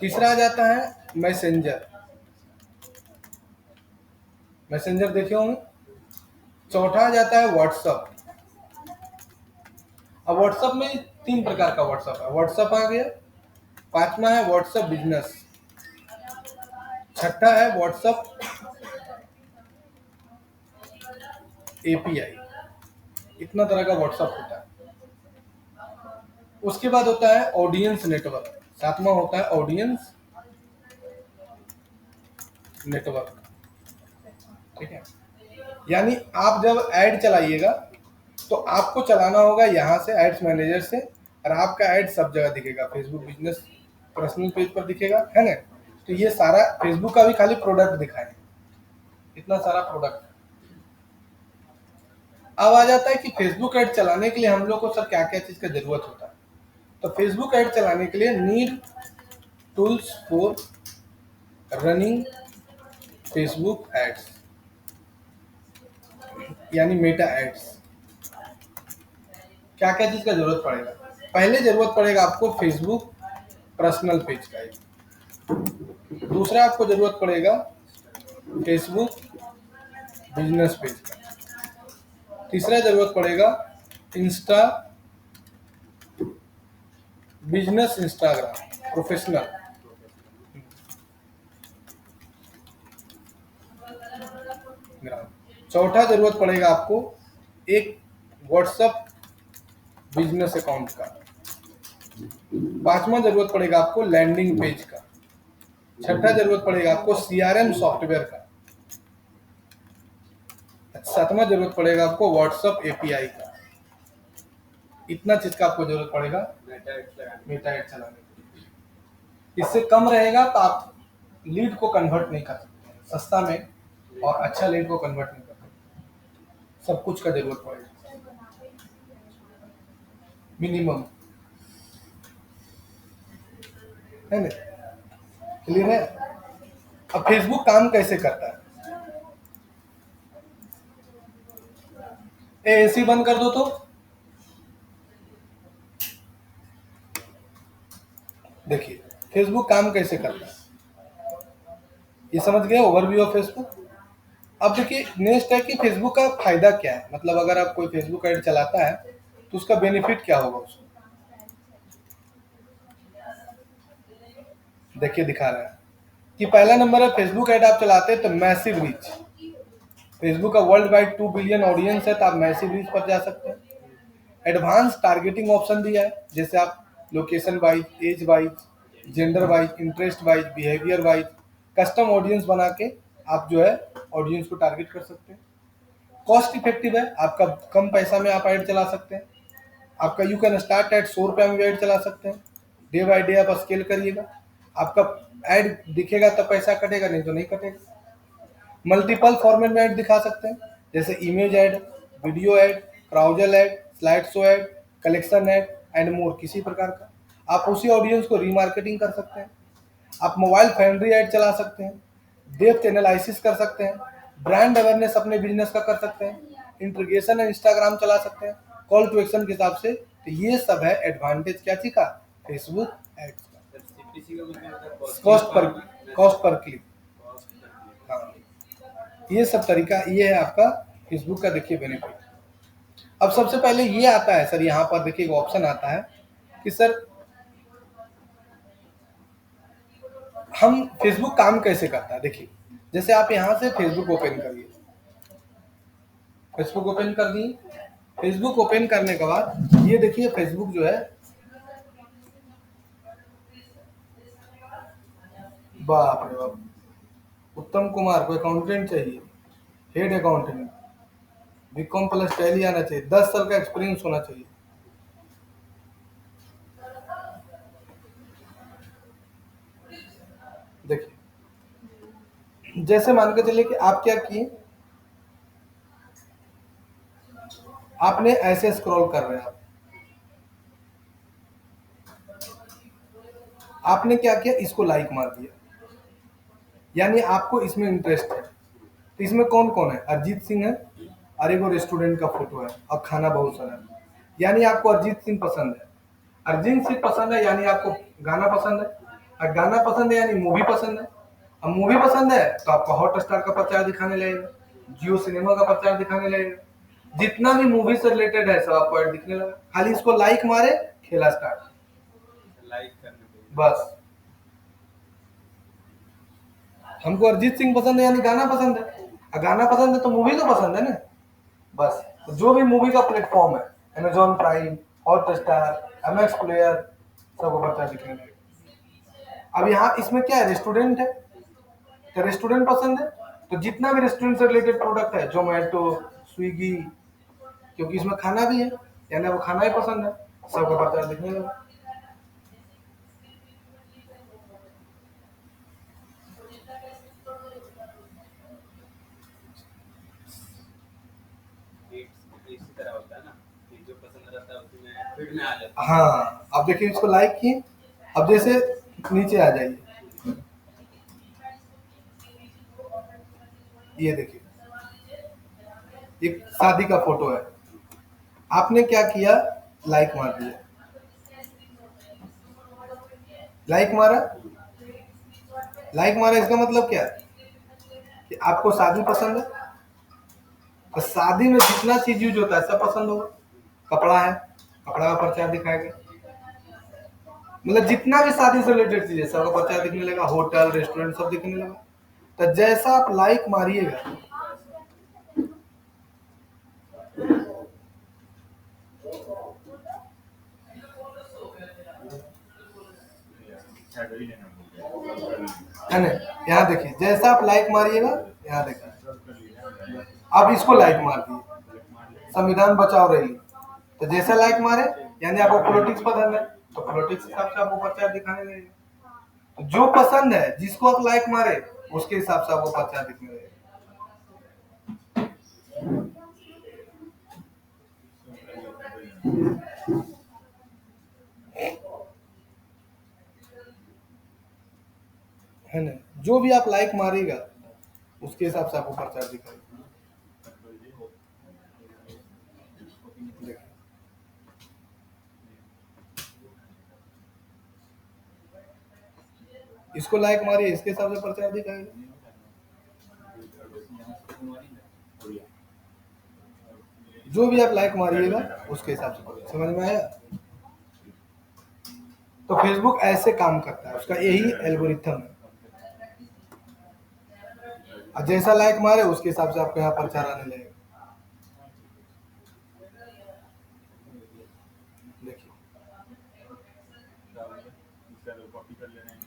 Speaker 1: तीसरा आ जाता है मैसेंजर, मैसेंजर देखे होंगे। चौथा आ जाता है व्हाट्सअप। अब व्हाट्सअप में 3 प्रकार का व्हाट्सअप है। व्हाट्सअप आ गया, पांचवा है व्हाट्सअप बिजनेस, छठा है व्हाट्सअप एपीआई। इतना तरह का व्हाट्सअप होता है। उसके बाद होता है ऑडियंस नेटवर्क, सातवां होता है ऑडियंस नेटवर्क। ठीक है। यानी आप जब ऐड चलाइएगा तो आपको चलाना होगा यहाँ से एड्स मैनेजर से, और आपका ऐड सब जगह दिखेगा। फेसबुक बिजनेस पर्सनल पेज पर दिखेगा, है ना। तो ये सारा फेसबुक का भी खाली प्रोडक्ट दिखाए, इतना सारा प्रोडक्ट। अब आ जाता है कि फेसबुक ऐड चलाने के लिए हम लोग को सर क्या क्या चीज का जरूरत होता है। तो फेसबुक ऐड चलाने के लिए need tools for running Facebook ads, यानी मेटा एड्स। क्या क्या चीज का जरूरत पड़ेगा? पहले जरूरत पड़ेगा आपको फेसबुक पर्सनल पेज का एक। दूसरा आपको जरूरत पड़ेगा फेसबुक बिजनेस पेज का। तीसरा जरूरत पड़ेगा इंस्टा बिजनेस इंस्टाग्राम प्रोफेशनल। चौथा जरूरत पड़ेगा आपको एक व्हाट्सएप बिजनेस अकाउंट का। पांचवा जरूरत पड़ेगा आपको लैंडिंग पेज का। छठा जरूरत पड़ेगा आपको सीआरएम सॉफ्टवेयर का। सातवां जरूरत पड़ेगा आपको व्हाट्सएप एपीआई का। इतना चीज का आपको जरूरत पड़ेगा मेटा ऐड चलाने के लिए। इससे कम रहेगा तो आप लीड को कन्वर्ट नहीं कर सकते सस्ता में, और अच्छा लीड को कन्वर्ट नहीं कर सकते। सब कुछ का जरूरत पड़ेगा मिनिमम, है ना। क्लियर है? अब फेसबुक काम कैसे करता है? एसी बंद कर दो तो देखिए फेसबुक काम कैसे करता है। ये समझ गए ओवरव्यू ऑफ फेसबुक। अब देखिए नेक्स्ट है कि फेसबुक का फायदा क्या है, मतलब अगर आप कोई फेसबुक ऐड चलाता है तो उसका बेनिफिट क्या होगा उसको। देखिए दिखा रहा है कि पहला नंबर है फेसबुक ऐड आप चलाते हैं तो मैसिव रीच। फेसबुक का वर्ल्ड वाइड 2 बिलियन ऑडियंस है, तो आप मैसिव रीच पर जा सकते हैं। एडवांस टारगेटिंग ऑप्शन दिया है, जैसे आप location wise, age wise, gender wise, interest wise, behaviour wise custom audience बना के आप जो है ऑडियंस को टारगेट कर सकते हैं। कॉस्ट इफेक्टिव है, आपका कम पैसा में आप ऐड चला सकते हैं। आपका यू कैन स्टार्ट एट 100 रुपये में भी ऐड चला सकते हैं। डे बाय डे आप स्केल करिएगा, आपका ऐड दिखेगा तो पैसा कटेगा, नहीं तो नहीं कटेगा। मल्टीपल फॉर्मेट में ऐड दिखा सकते हैं, जैसे image add, video add, browser add, slide show add, collection add and more. किसी प्रकार का आप उसी ऑडियंस को रीमार्केटिंग कर सकते हैं। आप मोबाइल फ्रेंडली ऐड चला सकते हैं, डेप्थ एनालिसिस कर सकते हैं, ब्रांड अवेयरनेस अपने बिजनेस का कर सकते हैं, इंटीग्रेशन है, इंस्टाग्राम चला सकते हैं कॉल टू एक्शन के हिसाब से। तो ये सब है एडवांटेज क्या चीज का, फेसबुक एड्स का,
Speaker 2: सर सीपीसी का मतलब होता है
Speaker 1: cost per click.
Speaker 2: Cost per click.
Speaker 1: हाँ, ये सब तरीका, ये है आपका फेसबुक का देखिए बेनिफिट। अब सबसे पहले ये आता है सर, यहाँ पर देखिए एक ऑप्शन आता है कि सर हम फेसबुक काम कैसे करता है। देखिए जैसे आप यहाँ से फेसबुक ओपन करिए, फेसबुक ओपन कर दिए। फेसबुक ओपन करने के बाद ये देखिए फेसबुक जो है, बाप रे बाप, उत्तम कुमार को अकाउंटेंट चाहिए, head accountant, B Com plus Tally आना चाहिए, 10 साल का एक्सपीरियंस होना चाहिए। देखिए जैसे मान के चलिए कि आप क्या किए, आपने ऐसे स्क्रॉल कर रहे हैं आप, आपने क्या किया, इसको लाइक मार दिया, यानी आपको इसमें इंटरेस्ट है। तो इसमें कौन कौन है, अरिजीत सिंह है और एक और रेस्टोरेंट का फोटो है और खाना बहुत सारा है, यानी आपको अरिजीत सिंह पसंद है। अरिजीत सिंह पसंद है यानी आपको गाना पसंद है, और गाना पसंद है यानी मूवी पसंद है, अब मूवी पसंद है तो आपको हॉटस्टार का प्रचार दिखाने लगेगा, जियो सिनेमा का प्रचार दिखाने लगेगा, जितना भी मूवी से रिलेटेड है सब आपको ऐड दिखने लगा। खाली इसको लाइक मारे, खेला स्टार्ट,
Speaker 2: लाइक करने पे
Speaker 1: बस। हमको अरिजीत सिंह पसंद है यानी गाना पसंद है, और गाना पसंद है तो मूवी तो पसंद है ना, बस। तो जो भी मूवी का प्लेटफॉर्म है, Amazon prime, Hotstar, MX player, सबको प्रचार दिखने लगेगा। अब यहाँ इसमें क्या है, रेस्टोरेंट है, तो रेस्टोरेंट पसंद है तो जितना भी रेस्टोरेंट से रिलेटेड प्रोडक्ट है, जोमेटो, स्विगी, क्योंकि इसमें खाना भी है यानी वो खाना ही पसंद है, सबका प्रचार दिखने लगा।
Speaker 2: इसी तरह होता है ना कि जो पसंद रहता है उसी में फीड में आ जाता है।
Speaker 1: हाँ, अब देखिए इसको लाइक किए, अब जैसे नीचे आ जाइए, ये देखिए एक शादी का फोटो है, आपने क्या किया, लाइक मार दिया, लाइक मारा, लाइक मारा, इसका मतलब क्या है कि आपको शादी पसंद है, तो शादी में जितना चीज यूज होता है सब पसंद होगा। कपड़ा है, कपड़ा का प्रचार दिखाएगा, मतलब जितना भी शादी से रिलेटेड चीज है सबका प्रचार दिखने लगा, होटल रेस्टोरेंट सब दिखने लगा। तो जैसा आप लाइक मारिएगा, है ना, यहाँ देखिए जैसा आप लाइक मारिएगा, यहाँ देखिए अब इसको लाइक मार दिए, संविधान बचाओ रैली, तो जैसा लाइक मारे यानी आपको पॉलिटिक्स पसंद है, तो पॉलिटिक्स के हिसाब से आपको प्रचार दिखाने लगेगा। तो जो पसंद है जिसको आप लाइक मारे उसके हिसाब से आपको प्रचार दिखने लगेगा। है ना, जो भी आप लाइक मारेगा उसके हिसाब से आपको प्रचार दिखाएगा। देखिए। इसको लाइक मारिए, इसके हिसाब से प्रचार दिखाएगा। जो भी आप लाइक मारिएगा उसके हिसाब से प्रचार, समझ में आया। तो फेसबुक ऐसे काम करता है, उसका यही एल्गोरिथम है, और जैसा लाइक मारे उसके हिसाब से आपको यहाँ प्रचार आने लगेगा। देखिए
Speaker 2: कॉपी कर ले रहे हैं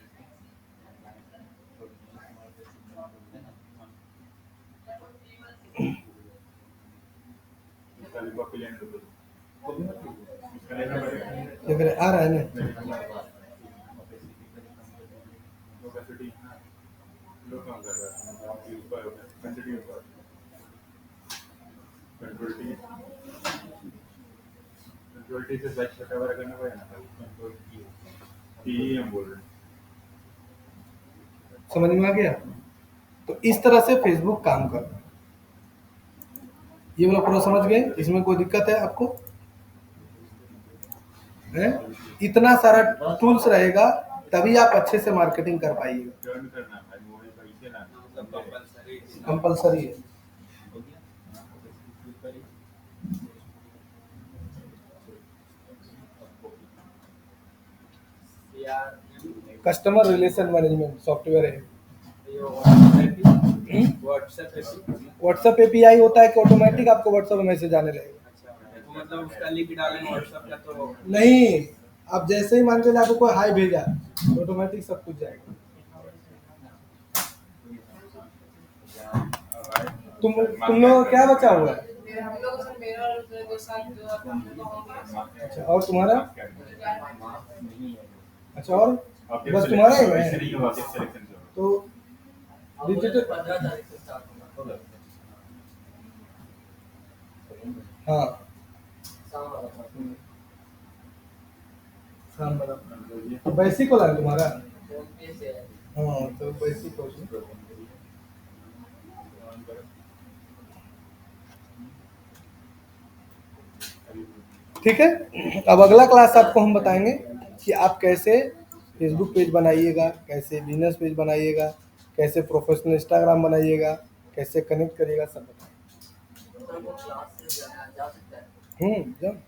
Speaker 2: कॉपी लेने
Speaker 1: देख रहे आ रहा है ना,
Speaker 2: कंट्रोल टी से स्लैश छोटा बड़ा करना पड़ेगा ना, कंट्रोल टी हम बोल रहे हैं।
Speaker 1: समझ में आ गया। तो इस तरह से फेसबुक काम करता है। ये वाला पूरा समझ गए? इसमें कोई दिक्कत है आपको? है? इतना सारा टूल्स रहेगा तभी आप अच्छे से मार्केटिंग कर पाइएगा।
Speaker 2: जॉइन करना है मोड़े पैसे ना मतलब कंपलसरी
Speaker 1: कंपलसरी है।
Speaker 2: हो गया यार
Speaker 1: कस्टमर रिलेशन मैनेजमेंट सॉफ्टवेयर है। व्हाट्सएप एपीआई होता है कि ऑटोमेटिक आपको व्हाट्सएप में मैसेज आने लगेगा।
Speaker 2: अच्छा मतलब उसका लिंक डालेंगे व्हाट्सएप का तो
Speaker 1: नहीं, आप जैसे ही मान के आपको कोई हाई भेजा ऑटोमेटिक सब कुछ जाएगा। तुम लोग क्या बचा हुआ है?
Speaker 3: हम लोग से मेरा और दो साल जो आप हम लोग होंगे।
Speaker 1: अच्छा, और तुम्हारा? अच्छा, और बस तुम्हारा ही है? तो डिजिटल
Speaker 3: 15 तारीख से स्टार्ट होगा
Speaker 1: हाँ
Speaker 3: शाम वाला
Speaker 1: शाम वाला तो बेसिक वाला है तुम्हारा?
Speaker 3: फोन पे से है।
Speaker 1: हाँ तो बेसिक हो ठीक है। अब अगला क्लास आपको हम बताएंगे कि आप कैसे फेसबुक पेज बनाइएगा, कैसे बिजनेस पेज बनाइएगा, कैसे प्रोफेशनल इंस्टाग्राम बनाइएगा, कैसे कनेक्ट करिएगा, सब बताएंगे।
Speaker 3: तो वो क्लास से जा सकता है।
Speaker 1: जब